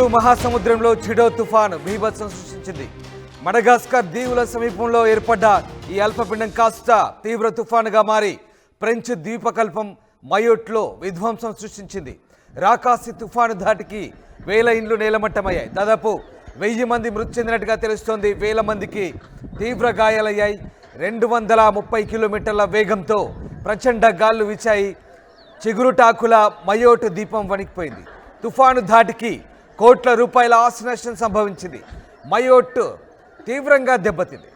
హిందూ మహాసముద్రంలో చిడో తుఫాను బీభత్సం సృష్టించింది. మడగాస్కర్ దీవుల సమీపంలో ఏర్పడ్డ ఈ అల్పపిండం కాస్త తీవ్ర తుఫానుగా మారి ఫ్రెంచ్ ద్వీపకల్పం మయోట్లో విధ్వంసం సృష్టించింది. రాకాసి తుఫాను ధాటికి వేల ఇండ్లు నేలమట్టమయ్యాయి. దాదాపు 1000 మంది మృతి చెందినట్టుగా తెలుస్తోంది. వేల మందికి తీవ్ర గాయాలయ్యాయి. 230 కిలోమీటర్ల వేగంతో ప్రచండ గాళ్లు వీచాయి. చిగురుటాకుల మయోట్ ద్వీపం వణికిపోయింది. తుఫాను ధాటికి కోట్ల రూపాయల ఆస్తి నష్టం సంభవించింది. మయోట్ తీవ్రంగా దెబ్బతింది.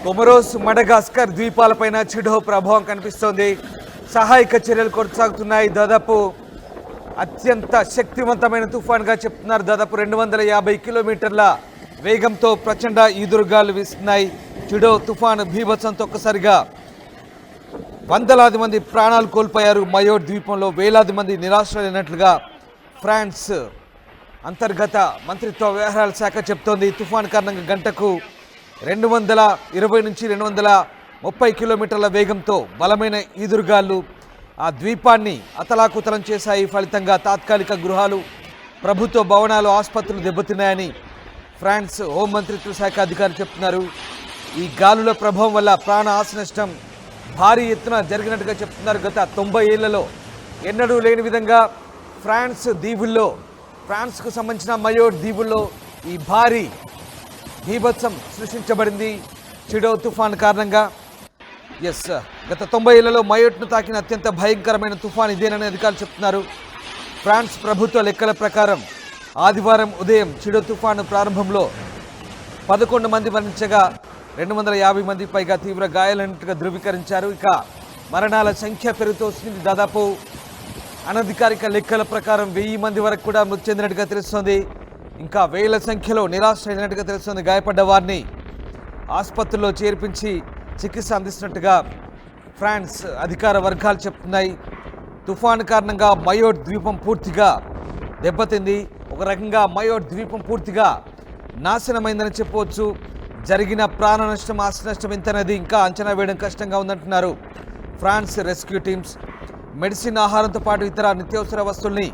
కొమరోస్, మడగాస్కర్ ద్వీపాలపైన చిడో ప్రభావం కనిపిస్తోంది. సహాయక చర్యలు కొనసాగుతున్నాయి. దాదాపు అత్యంత శక్తివంతమైన తుఫాన్గా చెప్తున్నారు. దాదాపు 250 కిలోమీటర్ల వేగంతో ప్రచండ ఈదురుగాలు వీస్తున్నాయి. చిడో తుఫాను బీభత్సంతో ఒక్కసారిగా వందలాది మంది ప్రాణాలు కోల్పోయారు. మయోట్ ద్వీపంలో వేలాది మంది నిరాశ్రయులైనట్లుగా ఫ్రాన్స్ అంతర్గత మంత్రిత్వ వ్యవహారాల శాఖ చెప్తోంది. తుఫాను కారణంగా గంటకు 220 నుంచి 230 కిలోమీటర్ల వేగంతో బలమైన ఈదురుగాలు ఆ ద్వీపాన్ని అతలాకుతలం చేశాయి. ఫలితంగా తాత్కాలిక గృహాలు, ప్రభుత్వ భవనాలు, ఆసుపత్రులు దెబ్బతిన్నాయని ఫ్రాన్స్ హోంమంత్రిత్వ శాఖ అధికారులు చెప్తున్నారు. ఈ గాలుల ప్రభావం వల్ల ప్రాణ ఆస్తి నష్టం భారీ ఎత్తున జరిగినట్టుగా చెప్తున్నారు. గత 90 ఏళ్లలో ఎన్నడూ లేని విధంగా ఫ్రాన్స్కు సంబంధించిన మయోట్ దీవుల్లో ఈ భారీ బీభత్సం సృష్టించబడింది చిడో తుఫాన్ కారణంగా. గత 90 ఏళ్లలో మయోట్ను తాకిన అత్యంత భయంకరమైన తుఫాన్ ఇదేనని అధికారులు చెప్తున్నారు. ఫ్రాన్స్ ప్రభుత్వ లెక్కల ప్రకారం ఆదివారం ఉదయం చిడో తుఫాను ప్రారంభంలో 11 మంది మరణించగా 250 మంది పైగా తీవ్ర గాయాలైనట్టుగా ధృవీకరించారు. ఇక మరణాల సంఖ్య పెరుగుతూ వస్తుంది. దాదాపు అనధికారిక లెక్కల ప్రకారం 1000 మంది వరకు కూడా మృతి చెందినట్టుగా తెలుస్తోంది. ఇంకా వేల సంఖ్యలో నిరాశ్రయులైనట్టుగా తెలుస్తుంది. గాయపడ్డ వారిని ఆసుపత్రుల్లో చేర్పించి చికిత్స అందిస్తున్నట్టుగా ఫ్రాన్స్ అధికార వర్గాలు చెప్తున్నాయి. తుఫాను కారణంగా మయోట్ ద్వీపం పూర్తిగా దెబ్బతింది. ఒక రకంగా మయోట్ ద్వీపం పూర్తిగా నాశనమైందని చెప్పవచ్చు. జరిగిన ప్రాణ నష్టం, ఆస్తి నష్టం ఎంతనేది ఇంకా అంచనా వేయడం కష్టంగా ఉందంటున్నారు ఫ్రాన్స్ రెస్క్యూ టీమ్స్. మెడిసిన్, ఆహారంతో పాటు ఇతర నిత్యావసర వస్తువుల్ని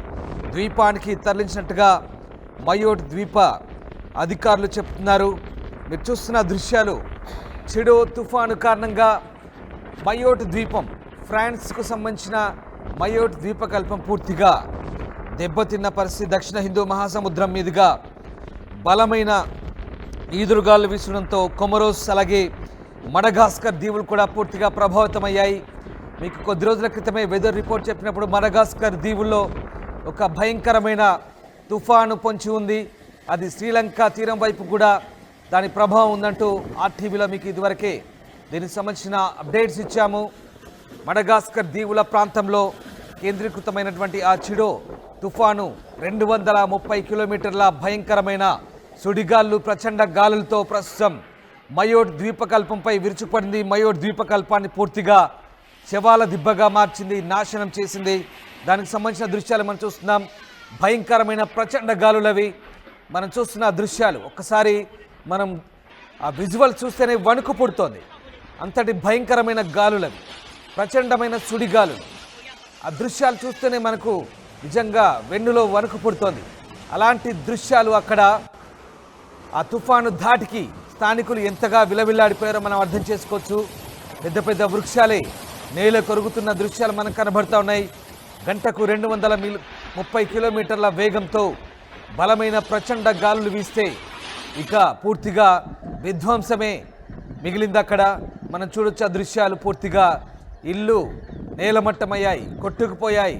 ద్వీపానికి తరలించినట్టుగా మయోట్ ద్వీప అధికారులు చెప్తున్నారు. మీరు చూస్తున్న దృశ్యాలు చిడో తుఫాను కారణంగా మయోట్ ద్వీపం, ఫ్రాన్స్కు సంబంధించిన మయోట్ ద్వీపకల్పం పూర్తిగా దెబ్బతిన్న పరిస్థితి. దక్షిణ హిందూ మహాసముద్రం మీదుగా బలమైన ఈదురుగాలు వీసడంతో కొమరోస్ అలాగే మడగాస్కర్ దీవులు కూడా పూర్తిగా ప్రభావితమయ్యాయి. మీకు కొద్ది రోజుల క్రితమే వెదర్ రిపోర్ట్ చెప్పినప్పుడు మడగాస్కర్ దీవుల్లో ఒక భయంకరమైన తుఫాను పొంచి ఉంది. అది శ్రీలంక తీరం వైపు కూడా దాని ప్రభావం ఉందంటూ ఆర్టీవీలో మీకు ఇదివరకే దీనికి సంబంధించిన అప్డేట్స్ ఇచ్చాము. మడగాస్కర్ దీవుల ప్రాంతంలో కేంద్రీకృతమైనటువంటి ఆ చిడో తుఫాను 230 కిలోమీటర్ల భయంకరమైన సుడిగాళ్ళు, ప్రచండ గాలులతో ప్రస్తుతం మయోట్ ద్వీపకల్పంపై విరుచుకుపడింది. మయోట్ ద్వీపకల్పాన్ని పూర్తిగా శవాల దిబ్బగా మార్చింది, నాశనం చేసింది. దానికి సంబంధించిన దృశ్యాలు మనం చూస్తున్నాం. భయంకరమైన ప్రచండ గాలులవి మనం చూస్తున్న దృశ్యాలు. ఒక్కసారి మనం ఆ విజువల్ చూస్తేనే వణుకు పుడుతోంది. అంతటి భయంకరమైన గాలులవి, ప్రచండమైన సుడిగాలులు. ఆ దృశ్యాలు చూస్తేనే మనకు నిజంగా వెన్నులో వణుకు పుడుతోంది. అలాంటి దృశ్యాలు అక్కడ ఆ తుఫాను ధాటికి స్థానికులు ఎంతగా విలవిల్లాడిపోయారో మనం అర్థం చేసుకోవచ్చు. పెద్ద పెద్ద వృక్షాలే నేల కొరుగుతున్న దృశ్యాలు మనకు కనబడుతూ ఉన్నాయి. గంటకు 230 కిలోమీటర్ల వేగంతో బలమైన ప్రచండ గాలులు వీస్తే ఇక పూర్తిగా విధ్వంసమే మిగిలింది. అక్కడ మనం చూడొచ్చు ఆ దృశ్యాలు. పూర్తిగా ఇల్లు నేలమట్టమయ్యాయి, కొట్టుకుపోయాయి.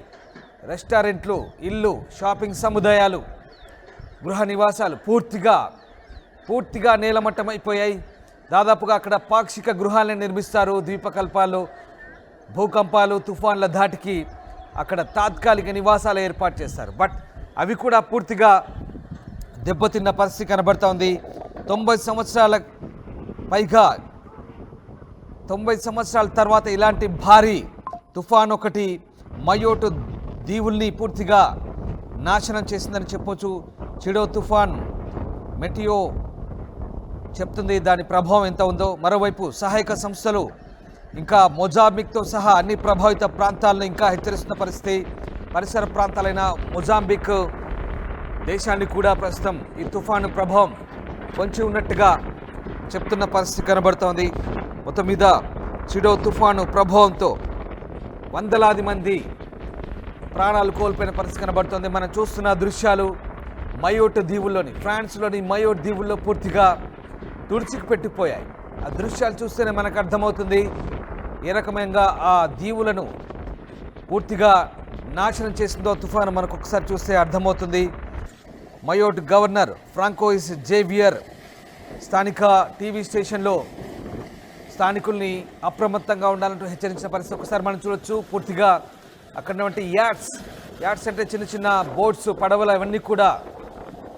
రెస్టారెంట్లు, ఇల్లు, షాపింగ్ గృహ నివాసాలు పూర్తిగా నేలమట్టమైపోయాయి. దాదాపుగా అక్కడ పాక్షిక గృహాలను నిర్మిస్తారు. ద్వీపకల్పాలు, భూకంపాలు, తుఫాన్ల ధాటికి అక్కడ తాత్కాలిక నివాసాలు ఏర్పాటు చేస్తారు. బట్ అవి కూడా పూర్తిగా దెబ్బతిన్న పరిస్థితి కనబడుతోంది. 90 సంవత్సరాల తర్వాత ఇలాంటి భారీ తుఫాన్ ఒకటి మయోటు దీవుల్ని పూర్తిగా నాశనం చేసిందని చెప్పొచ్చు. చిడో తుఫాన్ మెటియో చెప్తుంది దాని ప్రభావం ఎంత ఉందో. మరోవైపు సహాయక సంస్థలు ఇంకా మొజాంబిక్తో సహా అన్ని ప్రభావిత ప్రాంతాలను ఇంకా హెచ్చరిస్తున్న పరిస్థితి. పరిసర ప్రాంతాలైన మొజాంబిక్ దేశాన్ని కూడా ప్రస్తుతం ఈ తుఫాను ప్రభావం పొంచి ఉన్నట్టుగా చెప్తున్న పరిస్థితి కనబడుతోంది. మొత్తం మీద చిడో తుఫాను ప్రభావంతో వందలాది మంది ప్రాణాలు కోల్పోయిన పరిస్థితి కనబడుతోంది. మనం చూస్తున్న దృశ్యాలు మయోట్ దీవుల్లోని, ఫ్రాన్స్లోని మయోట్ దీవుల్లో పూర్తిగా తుడిచికి పెట్టిపోయాయి. ఆ దృశ్యాలు చూస్తేనే మనకు అర్థమవుతుంది ఏ రకమైన ఆ దీవులను పూర్తిగా నాశనం చేసిందో తుఫాను. మనకు ఒకసారి చూస్తే అర్థమవుతుంది. మయోట్ గవర్నర్ ఫ్రాంకోయిస్ జేవియర్ స్థానిక టీవీ స్టేషన్లో స్థానికుల్ని అప్రమత్తంగా ఉండాలంటూ హెచ్చరించిన పరిస్థితి ఒకసారి మనం చూడొచ్చు. పూర్తిగా అక్కడ ఉన్నటువంటి యాడ్స్ అంటే చిన్న చిన్న బోట్స్, పడవలు అవన్నీ కూడా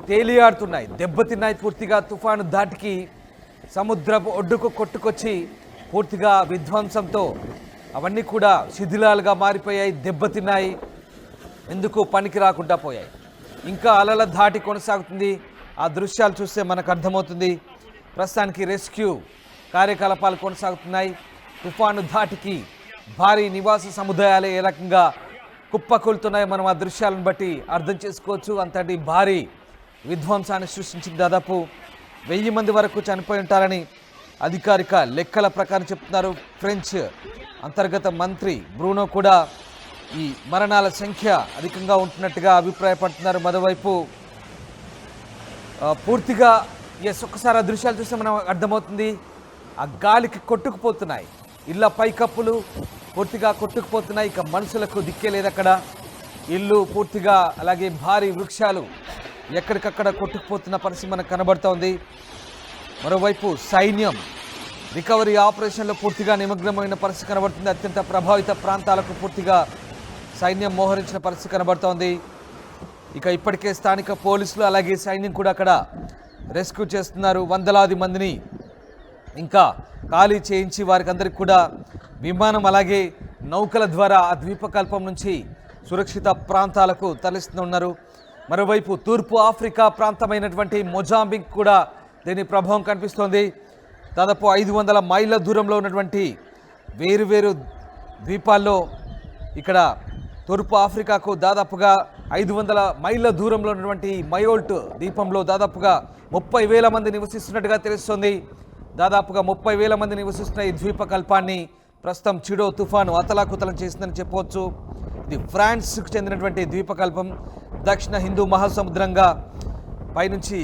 తేలియాడుతున్నాయి, దెబ్బతిన్నాయి. పూర్తిగా తుఫాను ధాటికి సముద్రపు ఒడ్డుకు కొట్టుకొచ్చి పూర్తిగా విధ్వంసంతో అవన్నీ కూడా శిథిలాలుగా మారిపోయాయి, దెబ్బతిన్నాయి, ఎందుకు పనికి రాకుండా పోయాయి. ఇంకా అలల ధాటి కొనసాగుతుంది. ఆ దృశ్యాలు చూస్తే మనకు అర్థమవుతుంది. ప్రస్తుతానికి రెస్క్యూ కార్యకలాపాలు కొనసాగుతున్నాయి. తుఫాను ధాటికి భారీ నివాస సముదాయాలు ఏ రకంగా కుప్పకూలుతున్నాయి మనం ఆ దృశ్యాలను బట్టి అర్థం చేసుకోవచ్చు. అంతటి భారీ విధ్వంసాన్ని సృష్టించింది. దాదాపు 1000 మంది వరకు చనిపోయి ఉంటారని అధికారిక లెక్కల ప్రకారం చెప్తున్నారు. ఫ్రెంచ్ అంతర్గత మంత్రి బ్రూనో కూడా ఈ మరణాల సంఖ్య అధికంగా ఉంటున్నట్టుగా అభిప్రాయపడుతున్నారు. మరోవైపు పూర్తిగా ఒక్కసారి ఆ దృశ్యాలు చూస్తే మనం అర్థమవుతుంది. ఆ గాలికి కొట్టుకుపోతున్నాయి ఇళ్ళ పైకప్పులు, పూర్తిగా కొట్టుకుపోతున్నాయి. ఇక మనుషులకు దిక్కే లేదు అక్కడ. ఇల్లు పూర్తిగా, అలాగే భారీ వృక్షాలు ఎక్కడికక్కడ కొట్టుకుపోతున్న పరిస్థితి మనకు కనబడుతోంది. మరోవైపు సైన్యం రికవరీ ఆపరేషన్లో పూర్తిగా నిమగ్నమైన పరిస్థితి కనబడుతుంది. అత్యంత ప్రభావిత ప్రాంతాలకు పూర్తిగా సైన్యం మోహరించిన పరిస్థితి కనబడుతోంది. ఇక ఇప్పటికే స్థానిక పోలీసులు అలాగే సైన్యం కూడా అక్కడ రెస్క్యూ చేస్తున్నారు. వందలాది మందిని ఇంకా ఖాళీ చేయించి వారికి అందరికి కూడా విమానం అలాగే నౌకల ద్వారా ఆ ద్వీపకల్పం నుంచి సురక్షిత ప్రాంతాలకు తరలిస్తున్నారు. మరోవైపు తూర్పు ఆఫ్రికా ప్రాంతమైనటువంటి మొజాంబిక్ కూడా దీని ప్రభావం కనిపిస్తోంది. దాదాపు 500 మైళ్ళ దూరంలో ఉన్నటువంటి వేరువేరు ద్వీపాల్లో ఇక్కడ తూర్పు ఆఫ్రికాకు దాదాపుగా 500 మైళ్ళ దూరంలో ఉన్నటువంటి మయోల్ట్ ద్వీపంలో దాదాపుగా 30,000 మంది నివసిస్తున్నట్టుగా తెలుస్తోంది. దాదాపుగా 30,000 మంది నివసిస్తున్న ఈ ద్వీపకల్పాన్ని ప్రస్తుతం చిడో తుఫాను అతలాకుతలం చేసిందని చెప్పవచ్చు. ఇది ఫ్రాన్స్కు చెందినటువంటి ద్వీపకల్పం. దక్షిణ హిందూ మహాసముద్రంగా పైనుంచి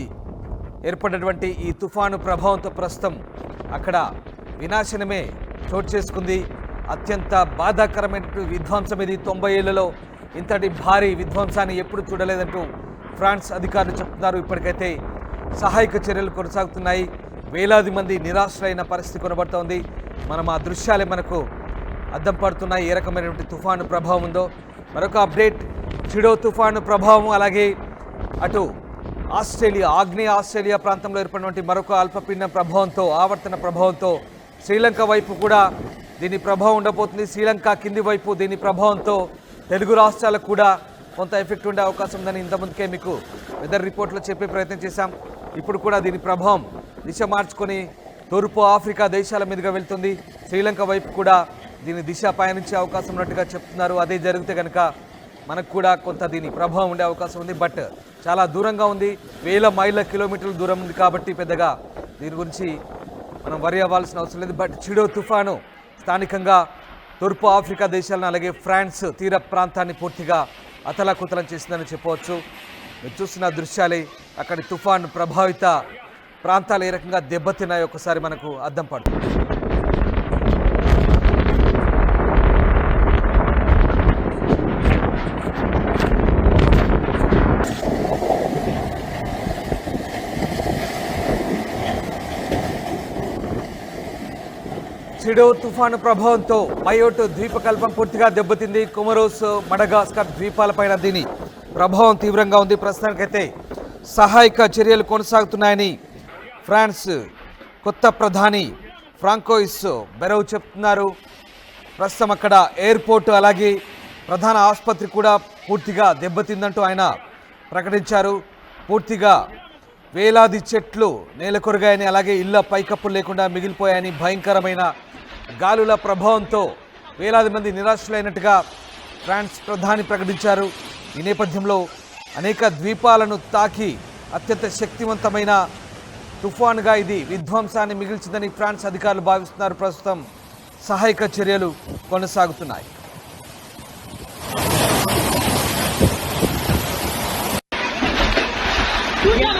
ఏర్పడినటువంటి ఈ తుఫాను ప్రభావంతో ప్రస్తుతం అక్కడ వినాశనమే చోటు చేసుకుంది. అత్యంత బాధాకరమైనటువంటి విధ్వంసం ఇది. 90 ఏళ్లలో ఇంతటి భారీ విధ్వంసాన్ని ఎప్పుడు చూడలేదంటూ ఫ్రాన్స్ అధికారులు చెప్తున్నారు. ఇప్పటికైతే సహాయక చర్యలు కొనసాగుతున్నాయి. వేలాది మంది నిరాశ్రయైన పరిస్థితి కనబడుతోంది. మనం ఆ దృశ్యాలే మనకు అద్దం పడుతున్నాయి ఏ రకమైనటువంటి తుఫాను ప్రభావం ఉందో. మరొక అప్డేట్, చిడో తుఫాను ప్రభావం అలాగే అటు ఆగ్నేయ ఆస్ట్రేలియా ప్రాంతంలో ఏర్పడినటువంటి మరొక అల్పపీడన ప్రభావంతో, ఆవర్తన ప్రభావంతో శ్రీలంక వైపు కూడా దీని ప్రభావం ఉండబోతుంది. శ్రీలంక కింది వైపు దీని ప్రభావంతో తెలుగు రాష్ట్రాలకు కూడా కొంత ఎఫెక్ట్ ఉండే అవకాశం ఉందని ఇంతకుముందుకే మీకు వెదర్ రిపోర్ట్లో చెప్పే ప్రయత్నం చేశాం. ఇప్పుడు కూడా దీని ప్రభావం దిశ మార్చుకొని తూర్పు ఆఫ్రికా దేశాల మీదుగా వెళ్తుంది. శ్రీలంక వైపు కూడా దీని దిశ పయనించే అవకాశం ఉన్నట్టుగా చెప్తున్నారు. అదే జరిగితే కనుక మనకు కూడా కొంత దీని ప్రభావం ఉండే అవకాశం ఉంది. బట్ చాలా దూరంగా ఉంది, వేల మైళ్ళ కిలోమీటర్ల దూరం ఉంది కాబట్టి పెద్దగా దీని గురించి మనం వరి అవ్వాల్సిన అవసరం లేదు. బట్ చిడో తుఫాను స్థానికంగా తూర్పు ఆఫ్రికా దేశాలను అలాగే ఫ్రాన్స్ తీర ప్రాంతాన్ని పూర్తిగా అతలాకుతలం చేసిందని చెప్పవచ్చు. మీరు చూస్తున్న దృశ్యాలే అక్కడి తుఫాను ప్రభావిత ప్రాంతాలు ఏ రకంగా దెబ్బతిన్నాయో ఒకసారి మనకు అద్దం పడుతుంది. సిడో తుఫాను ప్రభావంతో మయోట్ ద్వీపకల్పం పూర్తిగా దెబ్బతింది. కొమరోస్, మడగాస్కర్ ద్వీపాలపైన దీని ప్రభావం తీవ్రంగా ఉంది. ప్రస్తుతానికైతే సహాయక చర్యలు కొనసాగుతున్నాయని ఫ్రాన్స్ కొత్త ప్రధాని ఫ్రాంకోయిస్ బెరౌ చెప్తున్నారు. ప్రస్తుతం అక్కడ ఎయిర్పోర్ట్ అలాగే ప్రధాన ఆసుపత్రి కూడా పూర్తిగా దెబ్బతిందంటూ ఆయన ప్రకటించారు. పూర్తిగా వేలాది చెట్లు నేలకొరిగాయని, అలాగే ఇళ్ల పైకప్పులు లేకుండా మిగిలిపోయాయని, భయంకరమైన గాలుల ప్రభావంతో వేలాది మంది నిరాశలైనట్టుగా ఫ్రాన్స్ ప్రధాని ప్రకటించారు. ఈ నేపథ్యంలో అనేక ద్వీపాలను తాకి అత్యంత శక్తివంతమైన తుఫాన్గా ఇది విధ్వంసాన్ని మిగిల్చిందని ఫ్రాన్స్ అధికారులు భావిస్తున్నారు. ప్రస్తుతం సహాయక చర్యలు కొనసాగుతున్నాయి. 야,